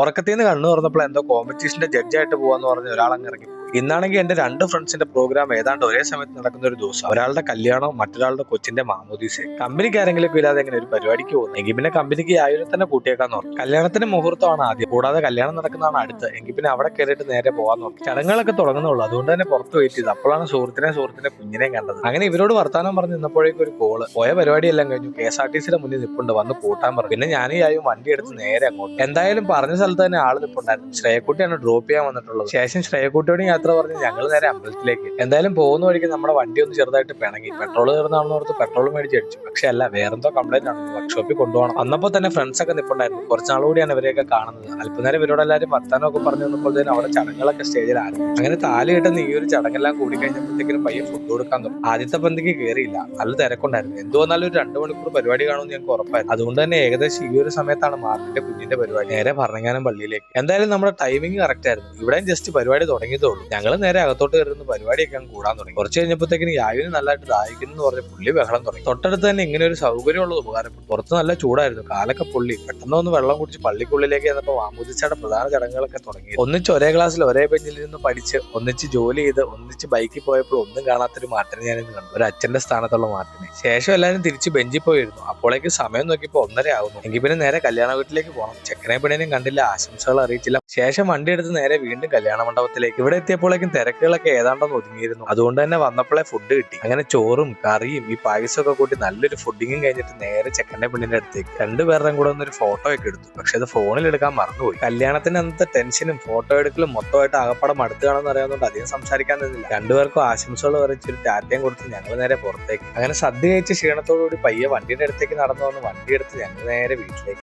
ഉറക്കത്തിൽ നിന്ന് കണ്ണു തുറന്നപ്പോൾ എന്തോ കോമ്പറ്റീഷന്റെ ജഡ്ജായിട്ട് പോവാന്ന് പറഞ്ഞ ഒരാൾ അങ്ങ് ഇറങ്ങി. ഇന്നാണെങ്കിൽ എന്റെ രണ്ട് ഫ്രണ്ട്സിന്റെ പ്രോഗ്രാം ഏതാണ്ട് ഒരേ സമയത്ത് നടക്കുന്ന ഒരു ദിവസം. ഒരാളുടെ കല്യാണം, മറ്റൊരാളുടെ കൊച്ചിന്റെ മാമോദീസ. കമ്പനിക്ക് ആരെങ്കിലും ഇല്ലാതെ എങ്ങനെ ഒരു പരിപാടിക്ക് പോകുന്നത്? എങ്കിൽ പിന്നെ കമ്പനിക്ക് ആയിരം തന്നെ കൂട്ടിയേക്കാന്ന് പറഞ്ഞു. കല്യാണത്തിന്റെ മുഹൂർത്തമാണ് ആദ്യം, കൂടാതെ കല്യാണം നടക്കുന്നതാണ് അടുത്ത്. എങ്കിൽ പിന്നെ അവിടെ കയറിയിട്ട് നേരെ പോകാൻ നോക്കി. ചടങ്ങുകളൊക്കെ തുടങ്ങുന്നുള്ളൂ, അതുകൊണ്ട് തന്നെ പുറത്ത് വെയിറ്റ് ചെയ്തു. അപ്പോഴാണ് സുഹൃത്തിന്റെ കുഞ്ഞിനെയും കണ്ടത്. അങ്ങനെ ഇവരോട് വർത്താനം പറഞ്ഞ് നിന്നപ്പോഴേക്കും ഒരു കോള്. പോയ പരിപാടിയെല്ലാം കഴിഞ്ഞു. KSRTCയുടെ മുന്നിൽ നിൽപ്പുണ്ട്, വന്ന് കൂട്ടാൻ പറഞ്ഞു. പിന്നെ ഞാനീ ആയും വണ്ടി എടുത്ത് നേരെ അങ്ങോട്ട്. എന്തായാലും പറഞ്ഞ സ്ഥലത്ത് തന്നെ ആള് നിൽപ്പുണ്ടായിരുന്നു. ശ്രേയക്കുട്ടിയാണ് ഡ്രോപ്പ് ചെയ്യാൻ വന്നിട്ടുള്ളത്. ശേഷം ശ്രേയക്കുട്ടിയോട് യാത്ര പറഞ്ഞ് ഞങ്ങൾ നേരെ അമ്പലത്തിലേക്ക്. എന്തായാലും പോകുന്ന വഴിക്ക് നമ്മുടെ വണ്ടി ഒന്ന് ചെറുതായിട്ട് പിണങ്ങി. പെട്രോൾ തീർന്നാണെന്ന് ഓർത്ത് പെട്രോൾ മേടിച്ച് അടിച്ചു. പക്ഷെ അല്ല, വേറെന്തോ കംപ്ലൈന്റ് ആണ്, വർക്ക്ഷോപ്പിൽ കൊണ്ടുപോകണം. വന്നപ്പോൾ തന്നെ ഫ്രണ്ട്സ് ഒക്കെ നിൽപ്പുണ്ടായിരുന്നു. കുറച്ച് നാളുകൂടിയാണ് ഇവരെയൊക്കെ കാണുന്നത്. അല്പനേരം ഇവരോടെല്ലാവരും വർത്താനമൊക്കെ പറഞ്ഞു വന്നപ്പോഴത്തേനും അവിടെ ചടങ്ങുകളൊക്കെ സ്റ്റേജിൽ ആരംഭിച്ചു. അങ്ങനെ താലി കിട്ടുന്ന ഈ ഒരു ചടങ്ങെല്ലാം കൂടി കഴിഞ്ഞപ്പോഴത്തേക്കും പയ്യെ ഫുഡ് കൊടുക്കാൻ തുടങ്ങി. ആദ്യത്തെ പന്തിക്ക് കയറിയില്ല, നല്ല തിരക്കുണ്ടായിരുന്നു. എന്തോ വന്നാലും ഒരു 2 മണിക്കൂർ പരിപാടി കാണുമെന്ന് ഞങ്ങൾക്ക് ഉറപ്പായിരുന്നു. അതുകൊണ്ട് തന്നെ ഏകദേശം ഈ ഒരു സമയത്താണ് മാർക്കിന്റെ കുഞ്ഞിന്റെ പരിപാടി. നേരെ ഭരണങ്ങാനം പള്ളിയിലേക്ക്. എന്തായാലും നമ്മുടെ ടൈമിംഗ് കറക്റ്റ് ആയിരുന്നു. ഇവിടെയും ജസ്റ്റ് പരിപാടി തുടങ്ങിയതേ ഉള്ളൂ. ഞങ്ങൾ നേരെ അകത്തോട്ട് കയറുന്ന പരിപാടിയൊക്കെ അങ്ങ് കൂടാൻ തുടങ്ങി. കുറച്ച് കഴിഞ്ഞപ്പോഴത്തേക്കിന് യാവിന് നല്ലതായിട്ട് ദാഹിക്കുന്നു പറഞ്ഞ് പുള്ളി ബഹളം തുടങ്ങി. തൊട്ടടുത്ത് തന്നെ ഇങ്ങനെ ഒരു സൗകര്യമുള്ളത് ഉപകാരപ്പെട്ടു. പുറത്ത് നല്ല ചൂടായിരുന്നു, കാലൊക്കെ പൊള്ളി. പെട്ടെന്ന് ഒന്ന് വെള്ളം കുടിച്ച് പള്ളിക്കുള്ളിലേക്ക് ചെന്നപ്പോൾ മാമോദിസയുടെ പ്രധാന ചടങ്ങുകളൊക്കെ തുടങ്ങി. ഒന്നിച്ച് ഒരേ ക്ലാസ്സിൽ ഒരേ ബെഞ്ചിൽ നിന്ന് പഠിച്ച്, ഒന്നിച്ച് ജോലി ചെയ്ത്, ഒന്നിച്ച് ബൈക്കിൽ പോയപ്പോൾ ഒന്നും കാണാത്തൊരു മാർട്ടിനെ ഞാനിന്ന് കണ്ടു. ഒരു അച്ഛന്റെ സ്ഥാനത്തുള്ള മാർട്ടിനെ. ശേഷം എല്ലാവരും തിരിച്ച് ബെഞ്ചിൽ പോയിരുന്നു. അപ്പോഴേക്ക് സമയം നോക്കിയപ്പോൾ 1:30 ആവുന്നു. എങ്കിൽ പിന്നെ നേരെ കല്യാണ വീട്ടിലേക്ക് പോകണം. ചെക്കനെ പെണ്ണിനെയും കണ്ടില്ല, ആശംസകൾ അറിയിച്ചില്ല. ശേഷം വണ്ടി എടുത്ത് നേരെ വീണ്ടും കല്യാണ മണ്ഡപത്തിലേക്ക്. ഇവിടെ എത്തിയപ്പോഴേക്കും തിരക്കുകളൊക്കെ ഏതാണ്ടെന്ന് ഒതുങ്ങിയിരുന്നു. അതുകൊണ്ട് തന്നെ വന്നപ്പോഴേ ഫുഡ് കിട്ടി. അങ്ങനെ ചോറും കറിയും ഈ പായസമൊക്കെ കൂട്ടി നല്ലൊരു ഫുഡിങ്ങും കഴിഞ്ഞിട്ട് നേരെ ചെക്കന്റെ പെണ്ണിന്റെ അടുത്തേക്ക്. രണ്ടുപേരുടെയും കൂടെ ഒന്നൊരു ഫോട്ടോ ഒക്കെ എടുത്തു. പക്ഷെ അത് ഫോണിൽ എടുക്കാൻ മറന്നുപോയി. കല്യാണത്തിന് അന്നത്തെ ടെൻഷനും ഫോട്ടോ എടുക്കലും മൊത്തമായിട്ട് ആകപ്പാടെ മടുത്ത് കാണുമെന്ന് അറിയാവുന്നതുകൊണ്ട് അധികം സംസാരിക്കാൻ നിന്നില്ല. രണ്ടുപേർക്കും ആശംസകൾ വരച്ചൊരു ടാറ്റയും കൊടുത്ത് ഞങ്ങൾ നേരെ പുറത്തേക്ക്. അങ്ങനെ സദ്യ കഴിച്ച ക്ഷീണത്തോടുകൂടി പയ്യെ വണ്ടിയുടെ അടുത്തേക്ക് നടന്നു വന്ന് വണ്ടി എടുത്ത് ഞങ്ങൾ നേരെ വീട്ടിലേക്ക്.